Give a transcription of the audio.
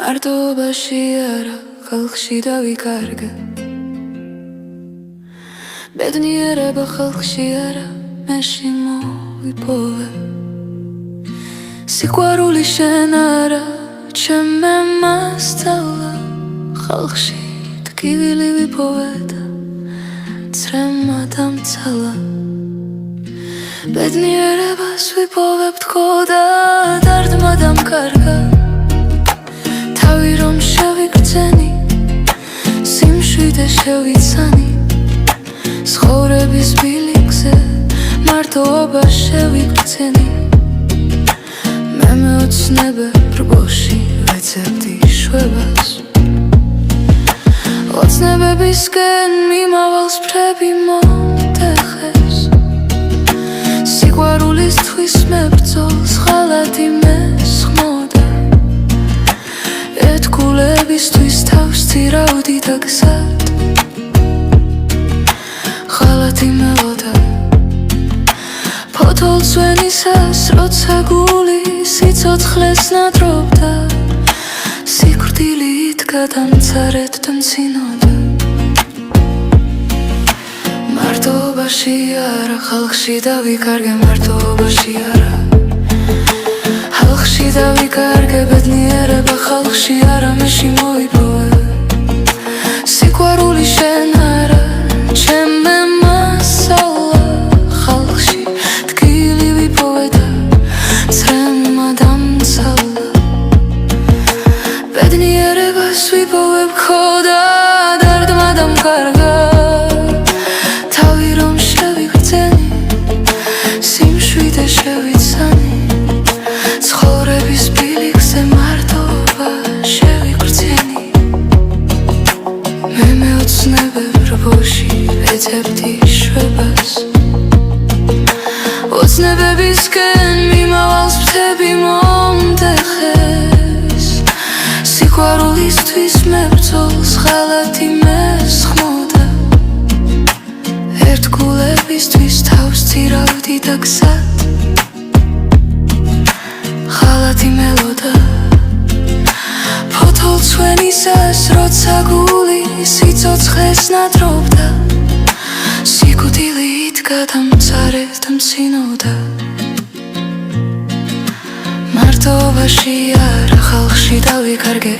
მარტოობაში არა, ხალხში დავიკარგე. ბედნიერება ხალხში არა, მეში მოვიპოვე. სიყვარული შენ არა, ჩემე მასწავლა. ხალხში ტკივილი ვიპოვე და წრემა დამცალა. ბედნიერებას ვიპოვებ თქო და დარდმა დამკარგა. თავი რომ შევიგრძენი, სიმშვიდე შევიცანი. ცხოვრების ბილიკზე მარტოობა შევიგრძენი. მე მეოცნებებ რბოში ვეცებდი შვებას. ოცნებებისკენ მიმავალს ფრები მომტეხეს. სიყვარულისთვის მებრძოლს ღალატი მესხმოდა. ეთქულებისთვის თავს ძირავდი და გზად ღალატი მელოდა. ფოთოლს ვენისას როცა გული სიცოცხლეს ნადრობდა. სიკვდილი იდგა დამცარეთ და მცინოდა. მარტოობაში არა, ხალხში დავიკარგე. მარტოობაში არა, ხალხში დავიკარგე. ბედნიერება ხალხში არა, მეში მოვიპოვე. სიყვარული შენ არა, ჩემე მასწავლა. ხალხში ტკივილი ვიპოვე და წრემა დამცალა. ბედნიერებას ვიპოვებ ხო და დარდმა დამკარგა. თავი რომ შევიგრძენი, სიმშვიდე შევიცანი. ცხოვრების ბილიკზე მარტოობა შევიგრძენი. მე მეოცნებებ რბოში ვეცებდი შვებას. ოცნებებისკენ მიმავალს ფრთები მომტეხეს. სიყვარულისთვის მებრძოლს ღალატი მესხმოდა. ერთგულებისთვის თავს ძირავდი და გზად ღალატი მელოდა. ფოთოლს ვენისას როცა გული სიცოცხლეს ნადრობდა. სიკვდილი იდგა დამცარეთ და მცინოდა. მარტოობაში არა, ხალხში დავიკარგე.